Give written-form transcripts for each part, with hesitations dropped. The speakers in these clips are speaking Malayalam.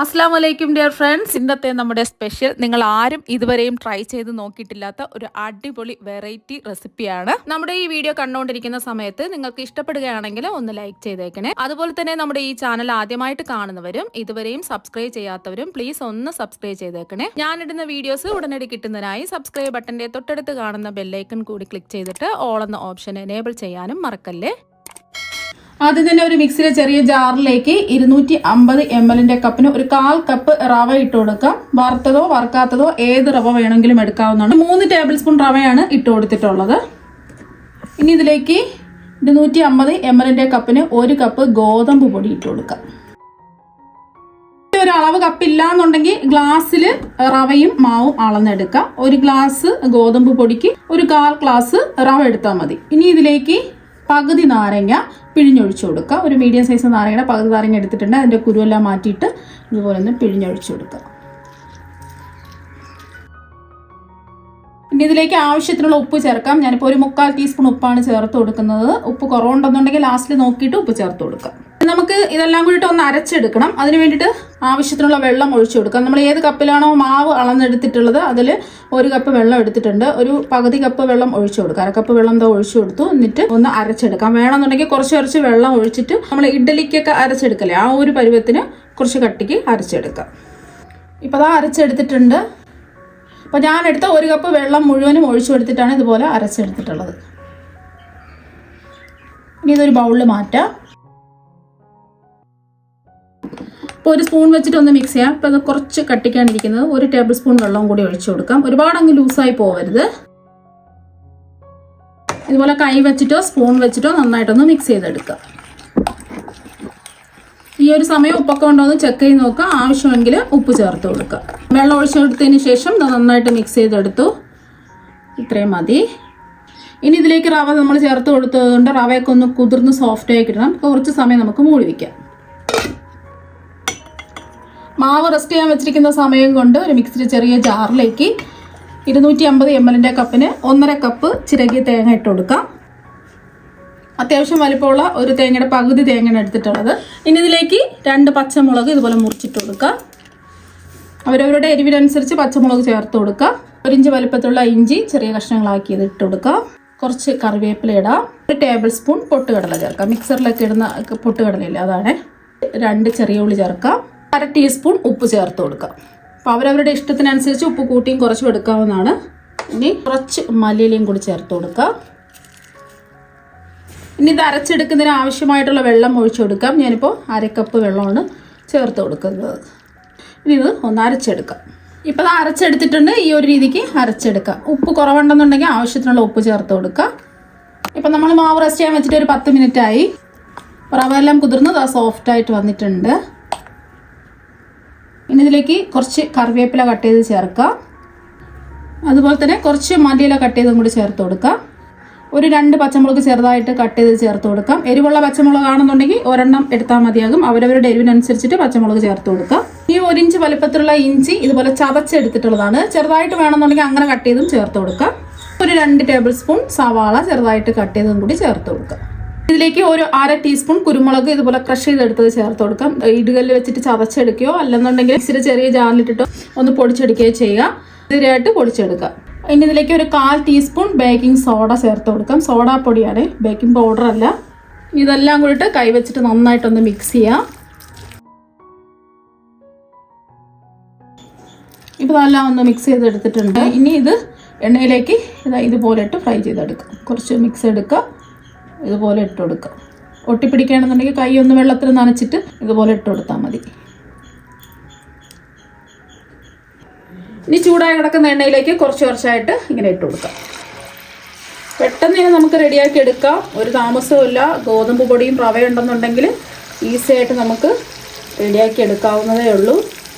അസ്സലാമു അലൈക്കും ഡിയർ ഫ്രണ്ട്സ്. ഇന്നത്തെ നമ്മുടെ സ്പെഷ്യൽ നിങ്ങൾ ആരും ഇതുവരെയും ട്രൈ ചെയ്ത് നോക്കിയിട്ടില്ലാത്ത ഒരു അടിപൊളി വെറൈറ്റി റെസിപ്പിയാണ്. നമ്മുടെ ഈ വീഡിയോ കണ്ടുകൊണ്ടിരിക്കുന്ന സമയത്ത് നിങ്ങൾക്ക് ഇഷ്ടപ്പെടുകയാണെങ്കിൽ ഒന്ന് ലൈക്ക് ചെയ്തേക്കണേ. അതുപോലെ തന്നെ നമ്മുടെ ഈ ചാനൽ ആദ്യമായിട്ട് കാണുന്നവരും ഇതുവരെയും സബ്സ്ക്രൈബ് ചെയ്യാത്തവരും പ്ലീസ് ഒന്ന് സബ്സ്ക്രൈബ് ചെയ്തേക്കണേ. ഞാനിടുന്ന വീഡിയോസ് ഉടനടി കിട്ടുന്നതിനായി സബ്സ്ക്രൈബ് ബട്ടന്റെ തൊട്ടടുത്ത് കാണുന്ന ബെല്ലൈക്കൺ കൂടി ക്ലിക്ക് ചെയ്തിട്ട് ഓൾ എന്ന ഓപ്ഷൻ എനേബിൾ ചെയ്യാനും മറക്കല്ലേ. ആദ്യം തന്നെ ഒരു മിക്സിയിലെ ചെറിയ ജാറിലേക്ക് 250 ml കപ്പിന് ഒരു 1/4 കപ്പ് റവ ഇട്ട് കൊടുക്കാം. വറുത്തതോ വറുക്കാത്തതോ ഏത് റവ വേണമെങ്കിലും എടുക്കാവുന്നതാണ്. 3 ടേബിൾ സ്പൂൺ റവയാണ് ഇട്ട് കൊടുത്തിട്ടുള്ളത്. ഇനി ഇതിലേക്ക് 250 ml കപ്പിന് 1 കപ്പ് ഗോതമ്പ് പൊടി ഇട്ട് കൊടുക്കാം. ഒരു അളവ് കപ്പില്ല എന്നുണ്ടെങ്കിൽ ഗ്ലാസ്സിൽ റവയും മാവും അളന്നെടുക്കാം. 1 ഗ്ലാസ് ഗോതമ്പ് പൊടിക്ക് ഒരു 1/4 ഗ്ലാസ് റവ എടുത്താൽ മതി. ഇനി ഇതിലേക്ക് പകുതി നാരങ്ങ പിഴിഞ്ഞൊഴിച്ചു കൊടുക്കുക. ഒരു മീഡിയം സൈസ് നാരങ്ങയുടെ പകുതി നാരങ്ങ എടുത്തിട്ടുണ്ട്. അതിൻ്റെ കുരുവെല്ലാം മാറ്റിയിട്ട് ഇതുപോലെ ഒന്ന് പിഴിഞ്ഞൊഴിച്ചു കൊടുക്കുക. ഇനി ഇതിലേക്ക് ആവശ്യത്തിനുള്ള ഉപ്പ് ചേർക്കാം. ഞാനിപ്പോൾ ഒരു 1/4 ടീസ്പൂൺ ഉപ്പാണ് ചേർത്ത് കൊടുക്കുന്നത്. ഉപ്പ് കുറവുണ്ടെന്നുണ്ടെങ്കിൽ ലാസ്റ്റിൽ നോക്കിയിട്ട് ഉപ്പ് ചേർത്ത് കൊടുക്കാം. നമുക്ക് ഇതെല്ലാം കൂടിയിട്ട് ഒന്ന് അരച്ചെടുക്കണം. അതിന് വേണ്ടിയിട്ട് ആവശ്യത്തിനുള്ള വെള്ളം ഒഴിച്ചു കൊടുക്കാം. നമ്മൾ ഏത് കപ്പിലാണോ മാവ് അളന്നെടുത്തിട്ടുള്ളത് അതിൽ 1 കപ്പ് വെള്ളം എടുത്തിട്ടുണ്ട്. ഒരു പകുതി കപ്പ് വെള്ളം ഒഴിച്ചു കൊടുക്കാം. 1/2 കപ്പ് വെള്ളം ഒഴിച്ചു കൊടുത്തു. എന്നിട്ട് ഒന്ന് അരച്ചെടുക്കാം. വേണമെന്നുണ്ടെങ്കിൽ കുറച്ച് വെള്ളം ഒഴിച്ചിട്ട് നമ്മൾ ഇഡ്ഡലിക്കൊക്കെ അരച്ചെടുക്കല്ലേ ആ ഒരു പരുവത്തിന് കുറച്ച് കട്ടിക്ക് അരച്ചെടുക്കാം. ഇപ്പോൾ അതാ അരച്ചെടുത്തിട്ടുണ്ട്. അപ്പോൾ ഞാനെടുത്ത 1 കപ്പ് വെള്ളം മുഴുവനും ഒഴിച്ചു കൊടുത്തിട്ടാണ് ഇതുപോലെ അരച്ചെടുത്തിട്ടുള്ളത്. ഇനി ഇതൊരു ബൗളിൽ മാറ്റാം. ഇപ്പോൾ ഒരു സ്പൂൺ വെച്ചിട്ട് ഒന്ന് മിക്സ് ചെയ്യാം. അപ്പോൾ അത് കുറച്ച് കട്ടിക്കാണിരിക്കുന്നത് 1 ടേബിൾ സ്പൂൺ വെള്ളം കൂടി ഒഴിച്ചു കൊടുക്കാം. ഒരുപാട് അങ്ങ് ലൂസായി പോകരുത്. ഇതുപോലെ കൈ വെച്ചിട്ടോ സ്പൂൺ വെച്ചിട്ടോ നന്നായിട്ടൊന്ന് മിക്സ് ചെയ്തെടുക്കുക. ഈ ഒരു സമയം ഉപ്പൊക്കെ ഉണ്ടോ എന്ന് ചെക്ക് ചെയ്ത് നോക്കുക. ആവശ്യമെങ്കിൽ ഉപ്പ് ചേർത്ത് കൊടുക്കുക. വെള്ളം ഒഴിച്ചെടുത്തതിന് ശേഷം നന്നായിട്ട് മിക്സ് ചെയ്തെടുത്തു. ഇത്രയും മതി. ഇനി ഇതിലേക്ക് റവ നമ്മൾ ചേർത്ത് കൊടുത്തതുകൊണ്ട് റവയൊക്കെ ഒന്ന് കുതിർന്ന് സോഫ്റ്റായി കിട്ടണം. കുറച്ച് സമയം നമുക്ക് മൂടി വയ്ക്കാം. മാവ് റെസ്റ്റ് ചെയ്യാൻ വെച്ചിരിക്കുന്ന സമയം കൊണ്ട് ഒരു മിക്സിയുടെ ചെറിയ ജാറിലേക്ക് 250 ml കപ്പിന് 1/2 കപ്പ് ചിരകിയ തേങ്ങ ഇട്ട് കൊടുക്കാം. അത്യാവശ്യം വലിപ്പമുള്ള ഒരു തേങ്ങയുടെ പകുതി തേങ്ങയാണ് എടുത്തിട്ടുള്ളത്. ഇനി ഇതിലേക്ക് 2 പച്ചമുളക് ഇതുപോലെ മുറിച്ചിട്ട് കൊടുക്കുക. അവരവരുടെ എരിവിനനുസരിച്ച് പച്ചമുളക് ചേർത്ത് കൊടുക്കുക. 1 ഇഞ്ച് വലിപ്പത്തിലുള്ള ഇഞ്ചി ചെറിയ കഷ്ണങ്ങളാക്കി ഇത് ഇട്ട് കൊടുക്കുക. കുറച്ച് കറിവേപ്പില ഇടാം. 1 ടേബിൾ സ്പൂൺ പൊട്ടുകടല ചേർക്കാം. മിക്സറിലൊക്കെ ഇടുന്ന പൊട്ടുകടലയില്ല അതാണ്. 2 ചെറിയ ഉള്ളി ചേർക്കാം. 1/2 ടീസ്പൂൺ ഉപ്പ് ചേർത്ത് കൊടുക്കാം. അപ്പോൾ അവരവരുടെ ഇഷ്ടത്തിനനുസരിച്ച് ഉപ്പ് കൂട്ടിയും കുറച്ചും എടുക്കാവുന്നതാണ്. ഇനി കുറച്ച് മല്ലിയിലയും കൂടി ചേർത്ത് കൊടുക്കാം. ഇനി ഇത് അരച്ചെടുക്കുന്നതിന് ആവശ്യമായിട്ടുള്ള വെള്ളം ഒഴിച്ചു കൊടുക്കാം. ഞാനിപ്പോൾ 1/2 കപ്പ് വെള്ളമാണ് ചേർത്ത് കൊടുക്കുന്നത്. ഇനി ഇത് ഒന്ന് അരച്ചെടുക്കാം. ഇപ്പോൾ അത് അരച്ചെടുത്തിട്ടുണ്ട്. ഈ ഒരു രീതിക്ക് അരച്ചെടുക്കാം. ഉപ്പ് കുറവുണ്ടെന്നുണ്ടെങ്കിൽ ആവശ്യത്തിനുള്ള ഉപ്പ് ചേർത്ത് കൊടുക്കാം. ഇപ്പം നമ്മൾ മാവ് റെസ്റ്റ് ചെയ്യാൻ വെച്ചിട്ട് ഒരു 10 മിനിറ്റ് ആയി. റവ എല്ലാം കുതിർന്ന് അത് സോഫ്റ്റായിട്ട് വന്നിട്ടുണ്ട്. ഇനി ഇതിലേക്ക് കുറച്ച് കറിവേപ്പില കട്ട് ചെയ്ത് ചേർക്കാം. അതുപോലെ തന്നെ കുറച്ച് മല്ലിയില കട്ട് ചെയ്തും കൂടി ചേർത്ത് കൊടുക്കാം. ഒരു 2 പച്ചമുളക് ചെറുതായിട്ട് കട്ട് ചെയ്ത് ചേർത്ത് കൊടുക്കാം. എരിവുള്ള പച്ചമുളക് ആണെന്നുണ്ടെങ്കിൽ 1 എടുത്താൽ മതിയാകും. അവരവരുടെ എരിവിനനുസരിച്ചിട്ട് പച്ചമുളക് ചേർത്ത് കൊടുക്കാം. ഈ 1 ഇഞ്ച് വലിപ്പത്തിലുള്ള ഇഞ്ചി ഇതുപോലെ ചതച്ചെടുത്തിട്ടുള്ളതാണ്. ചെറുതായിട്ട് വേണമെന്നുണ്ടെങ്കിൽ അങ്ങനെ കട്ട് ചെയ്തും ചേർത്ത് കൊടുക്കാം. ഒരു 2 ടേബിൾ സ്പൂൺ സവാള ചെറുതായിട്ട് കട്ട് ചെയ്തും കൂടി ചേർത്ത് കൊടുക്കാം. ഇതിലേക്ക് ഒരു 1/2 ടീസ്പൂൺ കുരുമുളക് ഇതുപോലെ ക്രഷ് ചെയ്തെടുത്തത് ചേർത്ത് കൊടുക്കാം. ഇടുകല്ല് വെച്ചിട്ട് ചതച്ചെടുക്കുകയോ അല്ലെന്നുണ്ടെങ്കിൽ ഇച്ചിരി ചെറിയ ജാറിലിട്ടിട്ടോ ഒന്ന് പൊടിച്ചെടുക്കുകയോ ചെയ്യുക. ഇതിനായിട്ട് പൊടിച്ചെടുക്കാം. ഇനി ഇതിലേക്ക് ഒരു 1/4 ടീസ്പൂൺ ബേക്കിംഗ് സോഡ ചേർത്ത് കൊടുക്കാം. സോഡാ പൊടിയാണ്, ബേക്കിംഗ് പൗഡർ അല്ല. ഇതെല്ലാം കൂടിയിട്ട് കൈ വെച്ചിട്ട് നന്നായിട്ടൊന്ന് മിക്സ് ചെയ്യാം. ഇപ്പോൾ ഇതെല്ലാം ഒന്ന് മിക്സ് ചെയ്തെടുത്തിട്ടുണ്ട്. ഇനി ഇത് എണ്ണയിലേക്ക് ഇതുപോലെ ഇട്ട് ഫ്രൈ ചെയ്തെടുക്കാം. കുറച്ച് മിക്സ് എടുക്കുക. ഇതുപോലെ ഇട്ട് കൊടുക്കുക. ഒട്ടിപ്പിടിക്കുകയാണെന്നുണ്ടെങ്കിൽ കൈ ഒന്ന് വെള്ളത്തിൽ നനച്ചിട്ട് ഇതുപോലെ ഇട്ട് കൊടുത്താൽ മതി. ഇനി ചൂടായി കിടക്കുന്ന എണ്ണയിലേക്ക് കുറച്ചായിട്ട് ഇങ്ങനെ ഇട്ട് കൊടുക്കാം. പെട്ടെന്ന് തന്നെ നമുക്ക് റെഡിയാക്കി എടുക്കാം. ഒരു താമസവും ഇല്ല. ഗോതമ്പ് പൊടിയും റവയുണ്ടെന്നുണ്ടെങ്കിൽ ഈസി ആയിട്ട് നമുക്ക് റെഡിയാക്കി എടുക്കാവുന്നതേ ഉള്ളൂ.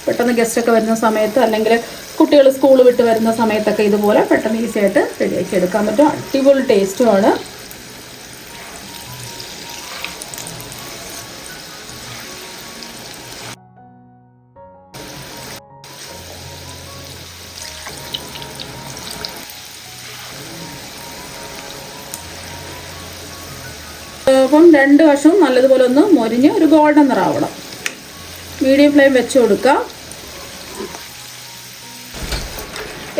പെട്ടെന്ന് ഗസ്റ്റൊക്കെ വരുന്ന സമയത്ത് അല്ലെങ്കിൽ കുട്ടികൾ സ്കൂൾ വിട്ട് വരുന്ന സമയത്തൊക്കെ ഇതുപോലെ പെട്ടെന്ന് ഈസി ആയിട്ട് റെഡിയാക്കി എടുക്കാൻ പറ്റും. അടിപൊളി ടേസ്റ്റുമാണ്. അപ്പം 2 വശവും നല്ലതുപോലെ ഒന്ന് മൊരിഞ്ഞ് ഒരു ഗോൾഡൻ നിറാവണം. മീഡിയം ഫ്ലെയിം വെച്ച് കൊടുക്കാം.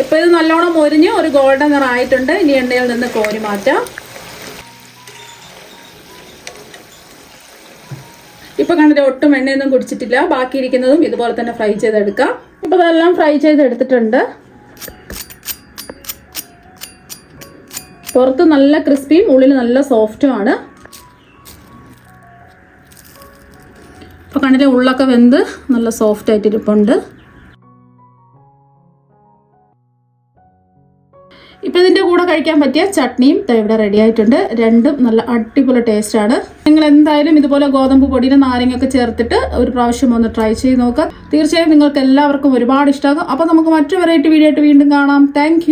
ഇപ്പോൾ ഇത് നല്ലോണം മൊരിഞ്ഞ് ഒരു ഗോൾഡൻ നിറമായിട്ടുണ്ട്. ഇനി എണ്ണയിൽ നിന്ന് കോരി മാറ്റാം. ഇപ്പോൾ കണ്ടിട്ട് ഒട്ടും എണ്ണയൊന്നും കുടിച്ചിട്ടില്ല. ബാക്കിയിരിക്കുന്നതും ഇതുപോലെ തന്നെ ഫ്രൈ ചെയ്തെടുക്കാം. ഇപ്പോൾ ഇതെല്ലാം ഫ്രൈ ചെയ്തെടുത്തിട്ടുണ്ട്. പുറത്ത് നല്ല ക്രിസ്പിയും ഉള്ളിൽ നല്ല സോഫ്റ്റുമാണ്. ഇപ്പോൾ കണ്ടിട്ട് ഉള്ളൊക്കെ വെന്ത് നല്ല സോഫ്റ്റ് ആയിട്ട് ഇരിപ്പുണ്ട്. ഇപ്പോൾ ഇതിൻ്റെ കൂടെ കഴിക്കാൻ പറ്റിയ ചട്നിയും ഇവിടെ റെഡി ആയിട്ടുണ്ട്. രണ്ടും നല്ല അടിപൊളി ടേസ്റ്റാണ്. നിങ്ങൾ എന്തായാലും ഇതുപോലെ ഗോതമ്പ് പൊടിയുടെ നാരങ്ങയൊക്കെ ചേർത്തിട്ട് ഒരു പ്രാവശ്യം ഒന്ന് ട്രൈ ചെയ്ത് നോക്കുക. തീർച്ചയായും നിങ്ങൾക്ക് എല്ലാവർക്കും ഒരുപാട് ഇഷ്ടമാകും. അപ്പോൾ നമുക്ക് മറ്റു വെറൈറ്റി വീഡിയോ ആയിട്ട് വീണ്ടും കാണാം. താങ്ക്